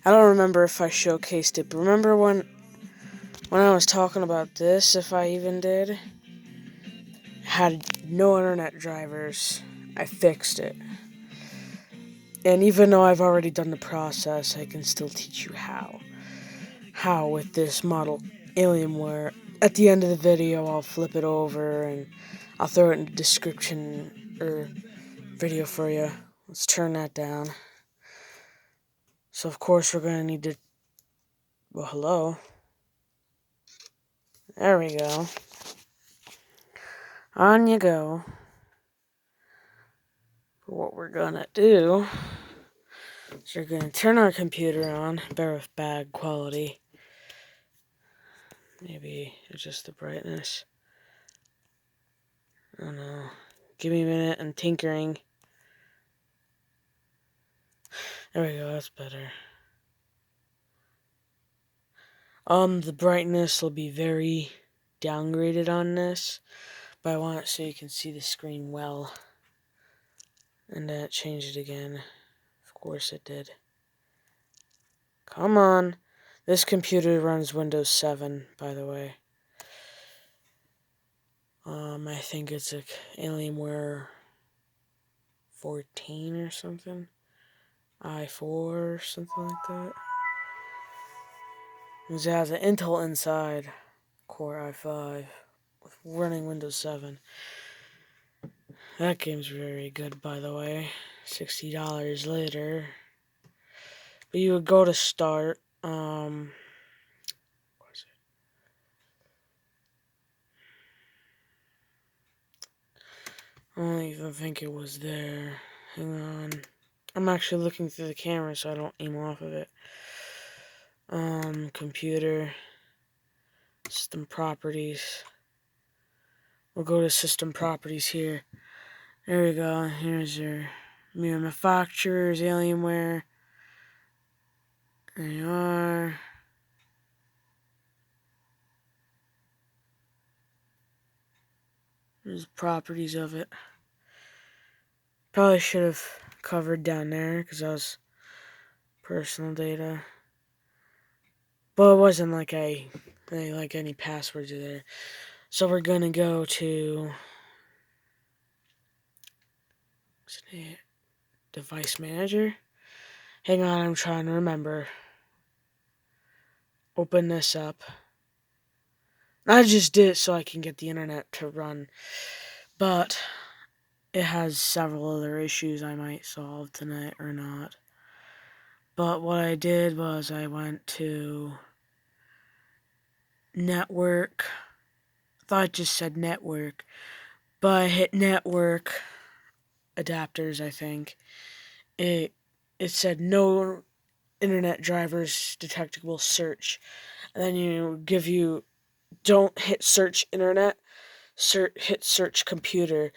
I don't remember if I showcased it, but remember when I was talking about this, if I even did, had no internet drivers. I fixed it. And even though I've already done the process, I can still teach you how. How with this model Alienware. At the end of the video, I'll flip it over and I'll throw it in the description or video for you. Let's turn that down. So of course we're going to need to, well, hello. There we go. On you go. What we're going to do is we're going to turn our computer on. Bear with bad quality. Maybe adjust the brightness. I don't know. Give me a minute. I'm tinkering. There we go. That's better. The brightness will be very downgraded on this, but I want it so you can see the screen well. And then it changed it again. Of course it did. Come on. This computer runs Windows 7, by the way. I think it's like Alienware 14 or something. i4 or something like that. It has an Intel inside, Core i5, with running Windows 7. That game's very good, by the way. $60 later. But you would go to start. What is it? I don't even think it was there. Hang on. I'm actually looking through the camera so I don't aim off of it. Computer. System properties. We'll go to system properties here. There we go. Here's your manufacturers, Alienware. There you are. There's the properties of it. Probably should have covered down there because that was personal data. But it wasn't like any passwords are there. So we're gonna go to device manager. Hang on, I'm trying to remember. Open this up. I just did it so I can get the internet to run. But it has several other issues I might solve tonight or not. But what I did was I went to network. I thought it just said network. But I hit network adapters, I think. It said no internet drivers detectable, search. And then don't hit search internet, hit search computer.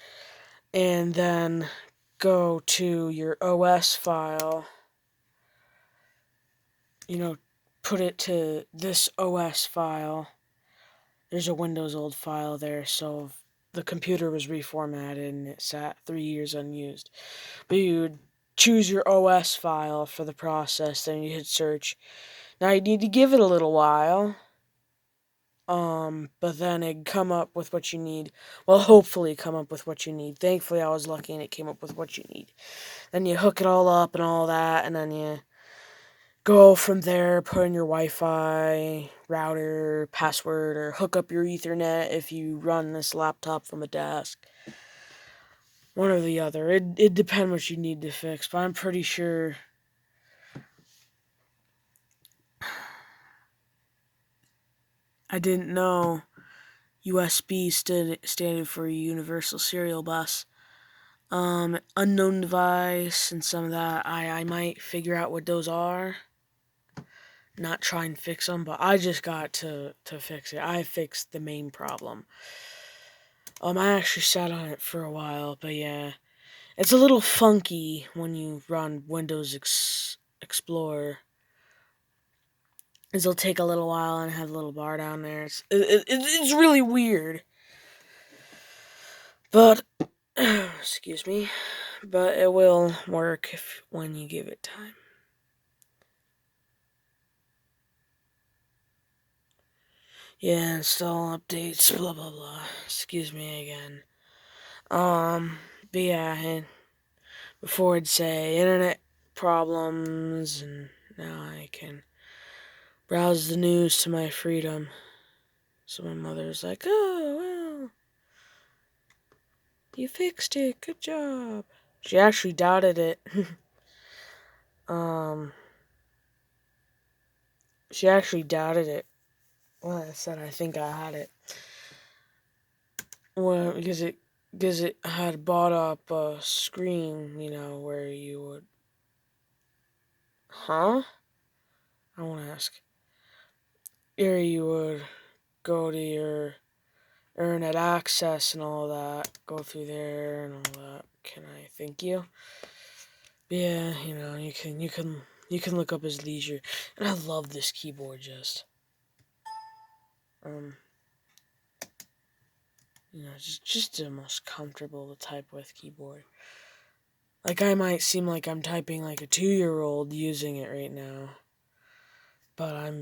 And then go to your OS file. Put it to this OS file. There's a Windows old file there, so the computer was reformatted and it sat 3 years unused. But you would choose your OS file for the process, then you hit search. Now you need to give it a little while. But then it'd come up with what you need. Well, hopefully come up with what you need. Thankfully, I was lucky and it came up with what you need. Then you hook it all up and all that, and then you go from there, put in your Wi-Fi, router, password, or hook up your Ethernet if you run this laptop from a desk. One or the other. It depends what you need to fix, but I'm pretty sure I didn't know USB standard for Universal Serial Bus. Unknown device and some of that. I might figure out what those are. Not try and fix them, but I just got to fix it. I fixed the main problem. I actually sat on it for a while, but yeah. It's a little funky when you run Windows Explorer. It'll take a little while and have a little bar down there. It's really weird. But, excuse me, but it will work when you give it time. Yeah, install updates, blah blah blah. Excuse me again. But yeah, and before it'd say internet problems, and now I can browse the news to my freedom. So my mother's like, "Oh well, you fixed it. Good job." She actually doubted it. um, she actually doubted it. Well, I said I think I had it. Well, because it had bought up a screen, where you would, huh? I want to ask. Where you would go to your internet access and all that, go through there and all that. Can I thank you? Yeah, you can look up his leisure, and I love this keyboard. Um, just the most comfortable to type with keyboard. Like I might seem like I'm typing like a 2-year-old using it right now, but I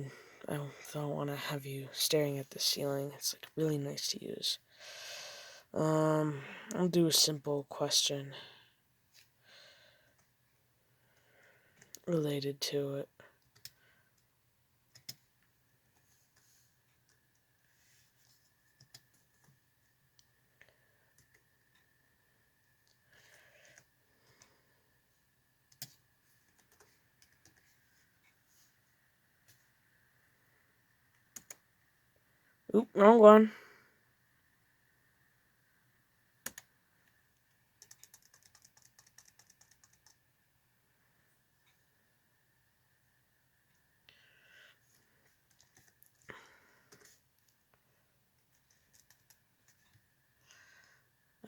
don't want to have you staring at the ceiling. It's like really nice to use. I'll do a simple question related to it. Oop, wrong one.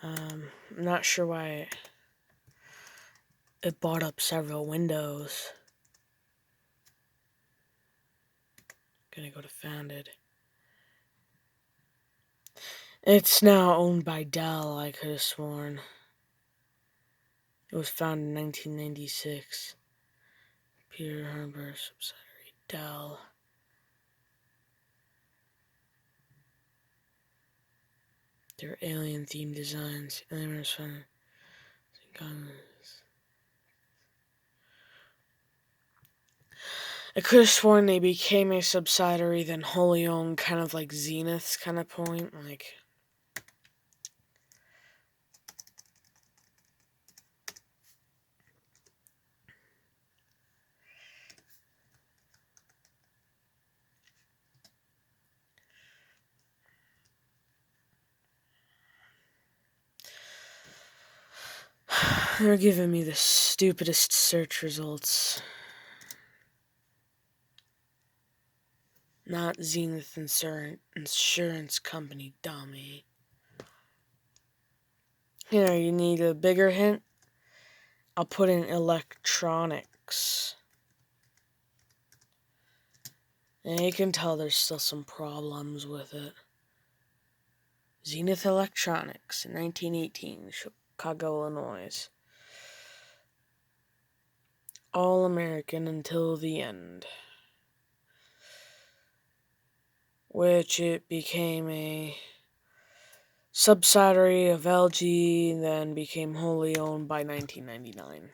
I'm not sure why it brought up several windows. Gonna go to founded. It's now owned by Dell, I could have sworn. It was founded in 1996. Peter Harbor subsidiary Dell. Their alien themed designs. Alienware founded. I could have sworn they became a subsidiary, then wholly owned, kind of like Zenith's kind of point. Like, they're giving me the stupidest search results. Not Zenith Insurance Company, dummy. Here, you need a bigger hint? I'll put in electronics. And you can tell there's still some problems with it. Zenith Electronics in 1918, Chicago, Illinois. All American until the end. Which it became a subsidiary of LG, then became wholly owned by 1999.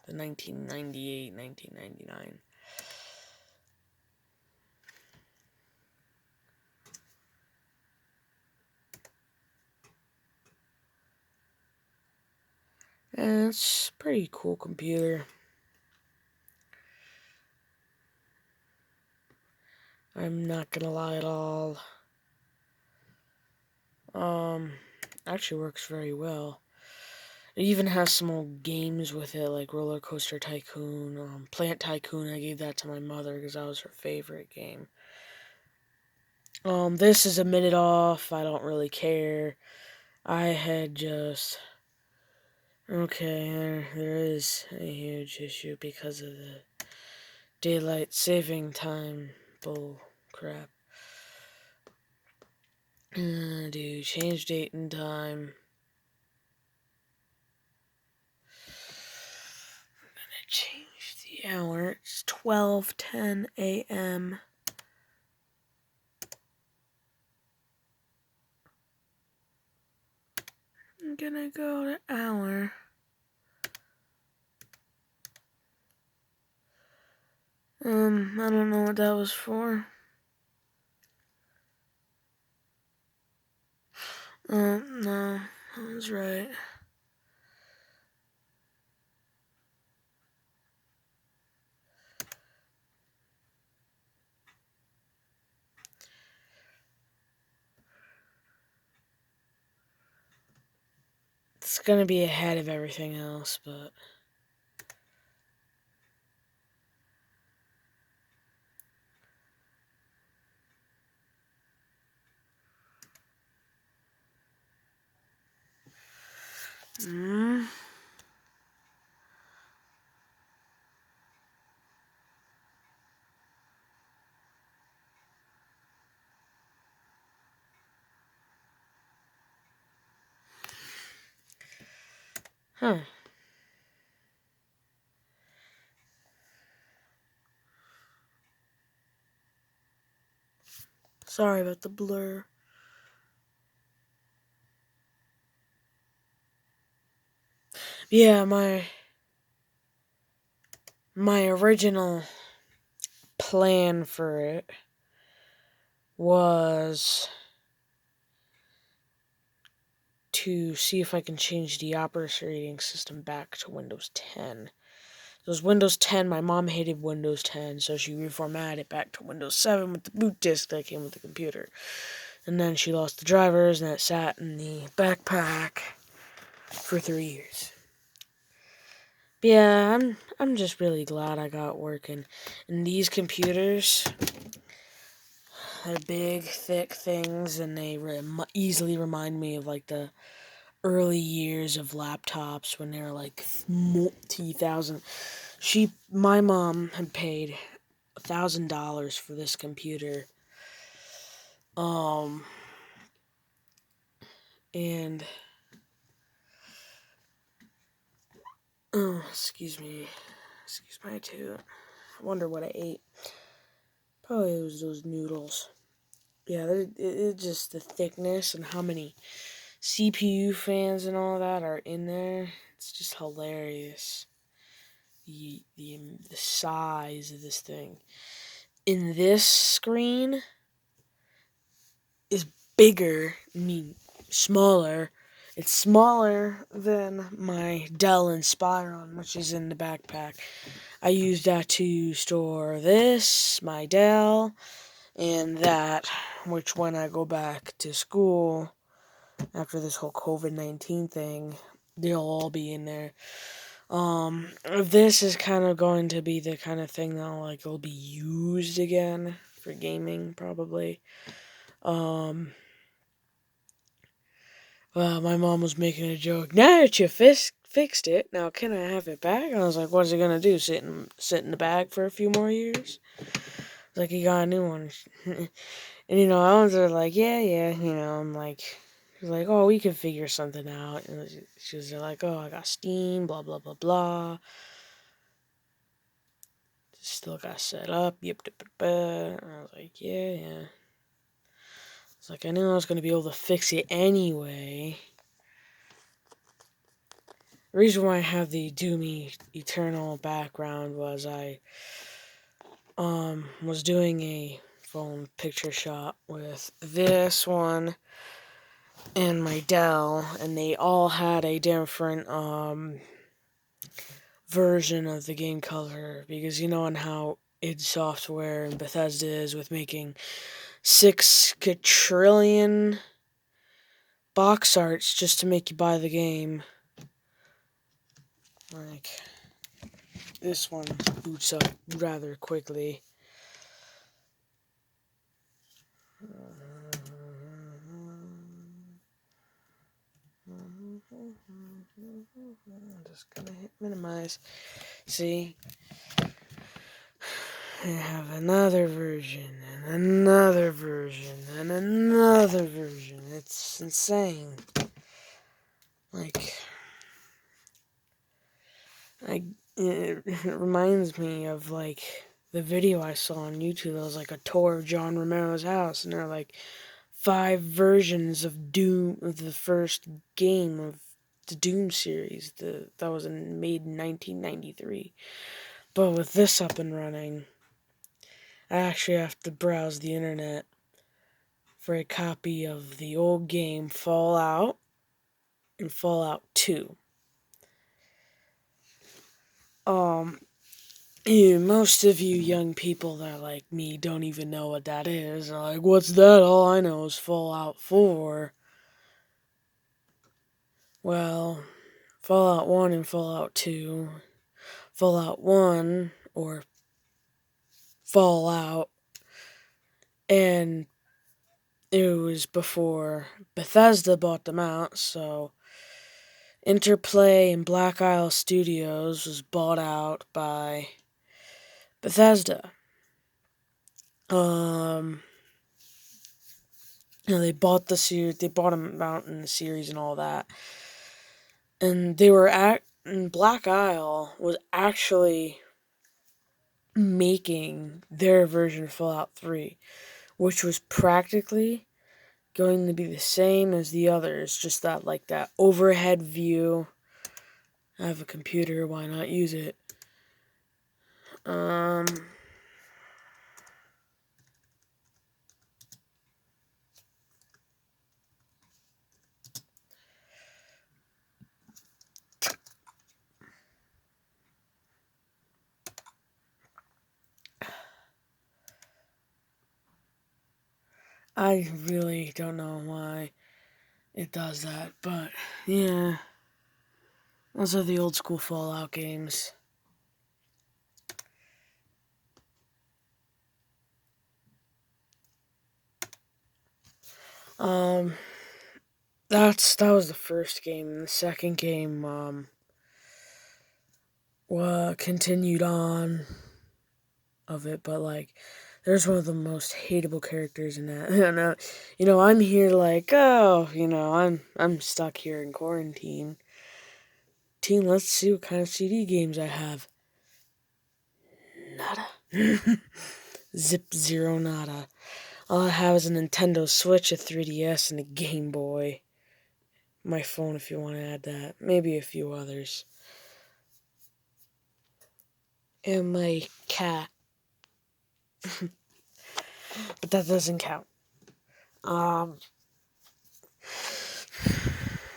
The 1998, 1999. And it's a pretty cool computer. I'm not gonna lie at all. Actually works very well. It even has some old games with it, like Roller Coaster Tycoon, Plant Tycoon. I gave that to my mother because that was her favorite game. This is a minute off. I don't really care. I had just... Okay, there is a huge issue because of the daylight saving time bull crap. Do change date and time. I'm gonna change the hour. It's 12:10 a.m. I'm gonna go to hour. I don't know what that was for. No, I was right. It's gonna be ahead of everything else, but... Huh. Sorry about the blur. Yeah, my original plan for it was to see if I can change the operating system back to Windows 10. It was Windows 10. My mom hated Windows 10, so she reformatted it back to Windows 7 with the boot disk that came with the computer. And then she lost the drivers, and it sat in the backpack for 3 years. But yeah, I'm just really glad I got working. And these computers, they're big, thick things, and they easily remind me of like the early years of laptops when they were like multi-thousand. My mom had paid $1,000 for this computer. And excuse me, excuse my toot. I wonder what I ate. Probably it was those noodles. Yeah, it just the thickness and how many CPU fans and all that are in there. It's just hilarious. The size of this thing. In this screen is bigger, smaller. It's smaller than my Dell Inspiron, which is in the backpack. I use that to store this, my Dell, and that, which when I go back to school after this whole COVID-19 thing, they'll all be in there. This is kind of going to be the kind of thing that will be used again for gaming, probably. Well, my mom was making a joke. Now that you fixed it, now can I have it back? And I was like, what's it gonna do? Sit in the bag for a few more years? Like, you got a new one. And I was like, yeah. I'm like, she's like, oh, we can figure something out. And she was like, oh, I got Steam, blah blah blah blah. Still got set up. Yep. And I was like, yeah. It's like I knew I was gonna be able to fix it anyway. The reason why I have the Doomy Eternal background was I was doing a phone picture shot with this one and my Dell, and they all had a different version of the game color, because on how id Software and Bethesda is with making 6 quadrillion box arts just to make you buy the game. Like, this one boots up rather quickly. I'm just gonna hit minimize. See? I have another version, and another version, and another version. It's insane. Like, it reminds me of, like, the video I saw on YouTube that was, like, a tour of John Romero's house, and they're, like, 5 versions of Doom, of the first game of the Doom series that was made in 1993. But with this up and running, I actually have to browse the internet for a copy of the old game Fallout and Fallout 2. Most of you young people that are like me don't even know what that is. They're like, what's that? All I know is Fallout 4. Well, Fallout 1 and Fallout 2. Fallout 1, or Fallout, and it was before Bethesda bought them out, so Interplay and Black Isle Studios was bought out by Bethesda. They bought the series, they bought them out in the series and all that, and and Black Isle was actually making their version of Fallout 3, which was practically going to be the same as the others, just that like that overhead view. I have a computer, why not use it? I really don't know why it does that, but yeah, those are the old school Fallout games. Um, that was the first game. The second game, continued on of it, but like, there's one of the most hateable characters in that. And I'm here like, oh, I'm stuck here in quarantine. Let's see what kind of CD games I have. Nada. Zip zero nada. All I have is a Nintendo Switch, a 3DS, and a Game Boy. My phone, if you want to add that. Maybe a few others. And my cat. But that doesn't count.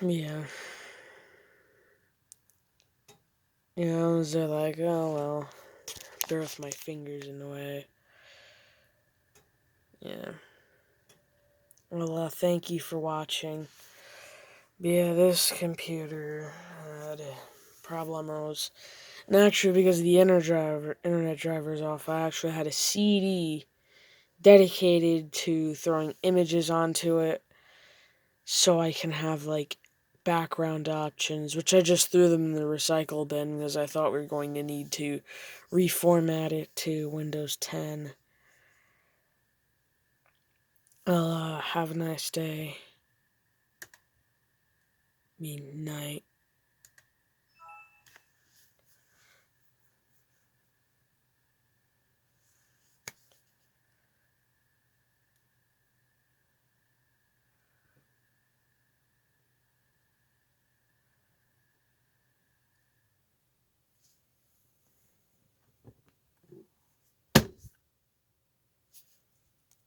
Yeah. They're like, oh well. They're with my fingers in the way. Yeah. Well, thank you for watching. Yeah, this computer had problemos. And actually, because the internet driver is off, I actually had a CD dedicated to throwing images onto it so I can have, like, background options, which I just threw them in the recycle bin because I thought we were going to need to reformat it to Windows 10. Well, have a nice day. Night.